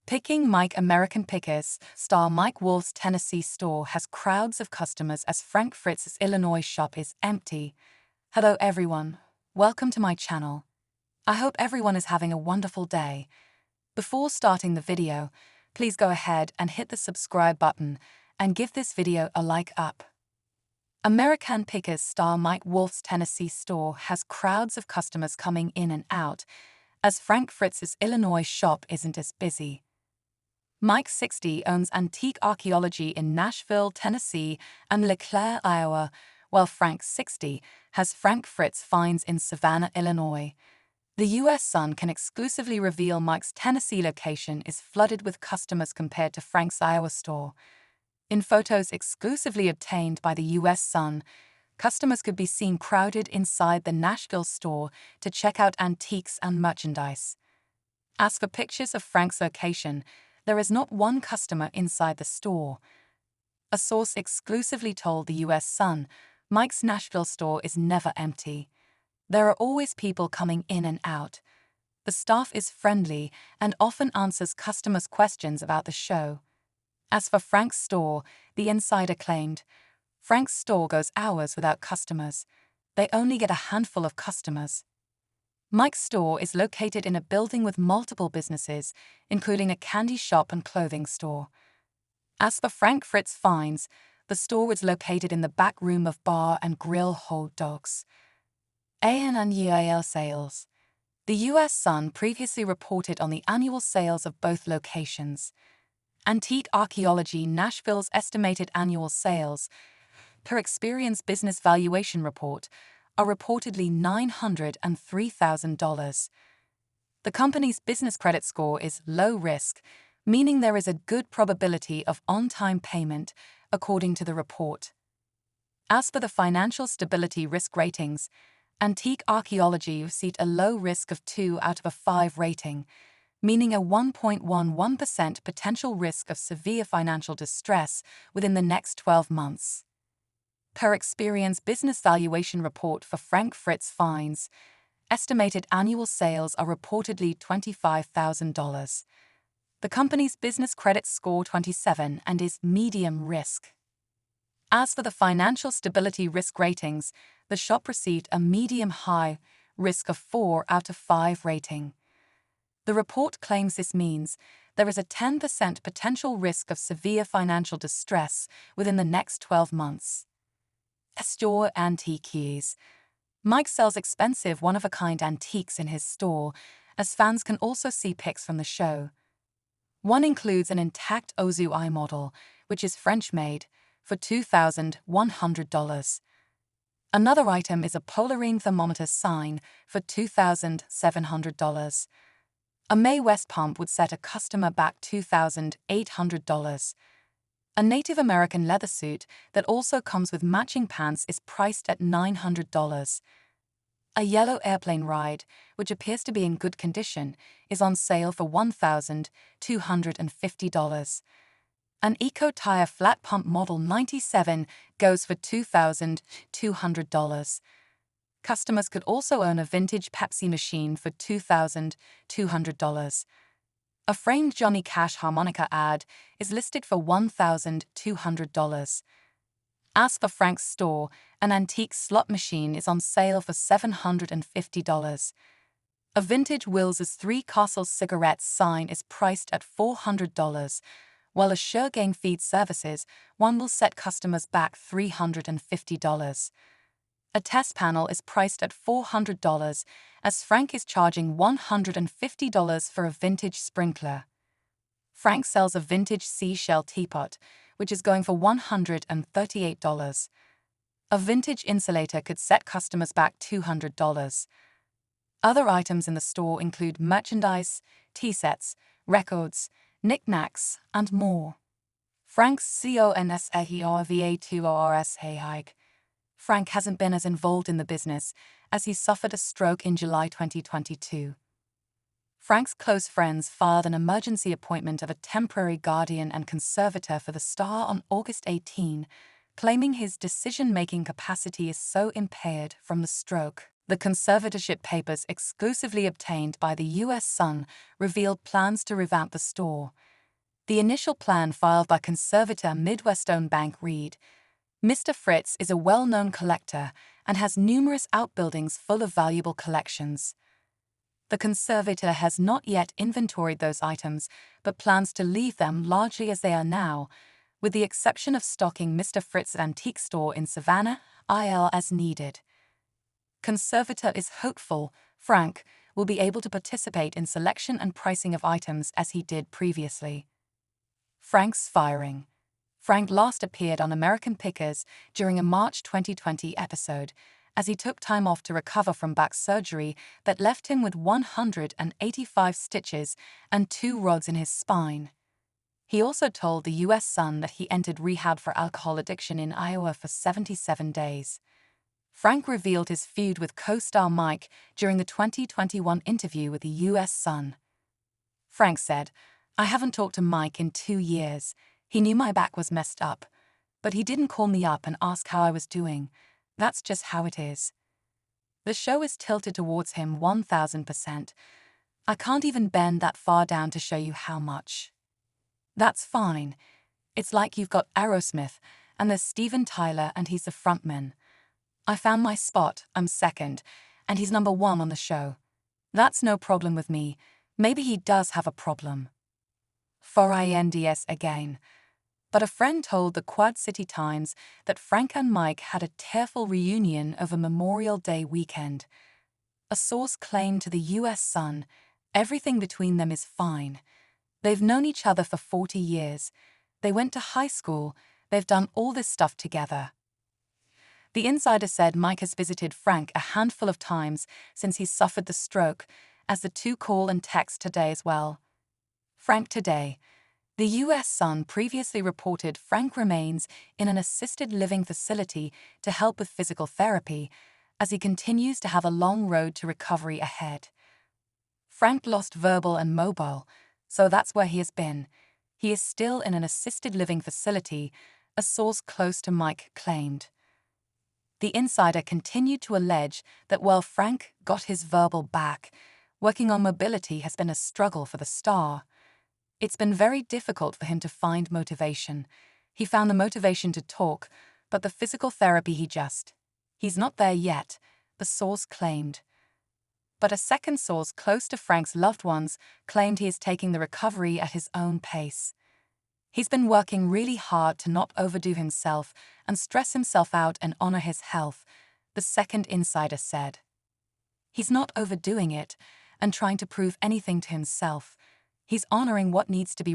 Picking Mike American Pickers star Mike Wolfe's Tennessee store has crowds of customers as Frank Fritz's Illinois shop is empty. Hello everyone, welcome to my channel. I hope everyone is having a wonderful day. Before starting the video, please go ahead and hit the subscribe button and give this video a like up. American Pickers star Mike Wolfe's Tennessee store has crowds of customers coming in and out as Frank Fritz's Illinois shop isn't as busy. Mike, 60, owns Antique Archaeology in Nashville, Tennessee and LeClaire, Iowa, while Frank, 60, has Frank Fritz Finds in Savannah, Illinois. The U.S. Sun can exclusively reveal Mike's Tennessee location is flooded with customers compared to Frank's Iowa store. In photos exclusively obtained by the U.S. Sun, customers could be seen crowded inside the Nashville store to check out antiques and merchandise. As for pictures of Frank's location, there is not one customer inside the store. A source exclusively told the U.S. Sun, Mike's Nashville store is never empty. There are always people coming in and out. The staff is friendly and often answers customers' questions about the show. As for Frank's store, the insider claimed, Frank's store goes hours without customers. They only get a handful of customers. Mike's store is located in a building with multiple businesses, including a candy shop and clothing store. As for Frank Fritz Finds, the store is located in the back room of Bar and Grill Hot Dogs. Annual sales. The U.S. Sun previously reported on the annual sales of both locations. Antique Archaeology Nashville's estimated annual sales, per Experience Business Valuation Report, are reportedly $903,000. The company's business credit score is low risk, meaning there is a good probability of on-time payment, according to the report. As for the financial stability risk ratings, Antique Archaeology received a low risk of 2 out of a 5 rating, meaning a 1.11% potential risk of severe financial distress within the next 12 months. Per Experience Business Valuation Report for Frank Fritz Finds, estimated annual sales are reportedly $25,000. The company's business credit score 27 and is medium risk. As for the financial stability risk ratings, the shop received a medium-high risk of 4 out of 5 rating. The report claims this means there is a 10% potential risk of severe financial distress within the next 12 months. Store antiques. Mike sells expensive one-of-a-kind antiques in his store, as fans can also see pics from the show. One includes an intact Ozu eye model, which is French-made, for $2,100. Another item is a Polaring thermometer sign for $2,700. A Mae West pump would set a customer back $2,800. A Native American leather suit that also comes with matching pants is priced at $900. A yellow airplane ride, which appears to be in good condition, is on sale for $1,250. An Eco Tire flat pump model 97 goes for $2,200. Customers could also own a vintage Pepsi machine for $2,200. A framed Johnny Cash harmonica ad is listed for $1,200. As for Frank's store, an antique slot machine is on sale for $750. A vintage Wills's Three Castles cigarettes sign is priced at $400, while a Shurgang Feed Services one will set customers back $350. A test panel is priced at $400, as Frank is charging $150 for a vintage sprinkler. Frank sells a vintage seashell teapot, which is going for $138. A vintage insulator could set customers back $200. Other items in the store include merchandise, tea sets, records, knickknacks, and more. Frank's conservatorship. Frank hasn't been as involved in the business as he suffered a stroke in July 2022. Frank's close friends filed an emergency appointment of a temporary guardian and conservator for the star on August 18, claiming his decision-making capacity is so impaired from the stroke. The conservatorship papers exclusively obtained by the U.S. Sun revealed plans to revamp the store. The initial plan filed by conservator Midwest-owned bank read, Mr. Fritz is a well-known collector and has numerous outbuildings full of valuable collections. The conservator has not yet inventoried those items, but plans to leave them largely as they are now, with the exception of stocking Mr. Fritz's antique store in Savannah, IL as needed. Conservator is hopeful Frank will be able to participate in selection and pricing of items as he did previously. Frank's firing. Frank last appeared on American Pickers during a March 2020 episode, as he took time off to recover from back surgery that left him with 185 stitches and 2 rods in his spine. He also told the U.S. Sun that he entered rehab for alcohol addiction in Iowa for 77 days. Frank revealed his feud with co-star Mike during the 2021 interview with the U.S. Sun. Frank said, "I haven't talked to Mike in 2 years. He knew my back was messed up, but he didn't call me up and ask how I was doing. That's just how it is." The show is tilted towards him 1000%. I can't even bend that far down to show you how much. That's fine. It's like you've got Aerosmith, and there's Steven Tyler and he's the frontman. I found my spot, I'm second, and he's number 1 on the show. That's no problem with me. Maybe he does have a problem. For INDS again. But a friend told the Quad City Times that Frank and Mike had a tearful reunion over Memorial Day weekend. A source claimed to the U.S. Sun, everything between them is fine. They've known each other for 40 years. They went to high school. They've done all this stuff together. The insider said Mike has visited Frank a handful of times since he suffered the stroke, as the two call and text today as well. Frank today. The U.S. Sun previously reported Frank remains in an assisted living facility to help with physical therapy, as he continues to have a long road to recovery ahead. Frank lost verbal and mobile, so that's where he has been. He is still in an assisted living facility, a source close to Mike claimed. The insider continued to allege that while Frank got his verbal back, working on mobility has been a struggle for the star. It's been very difficult for him to find motivation. He found the motivation to talk, but the physical therapy he's not there yet, the source claimed. But a second source close to Frank's loved ones claimed he is taking the recovery at his own pace. He's been working really hard to not overdo himself and stress himself out and honor his health, the second insider said. He's not overdoing it and trying to prove anything to himself. He's honoring what needs to be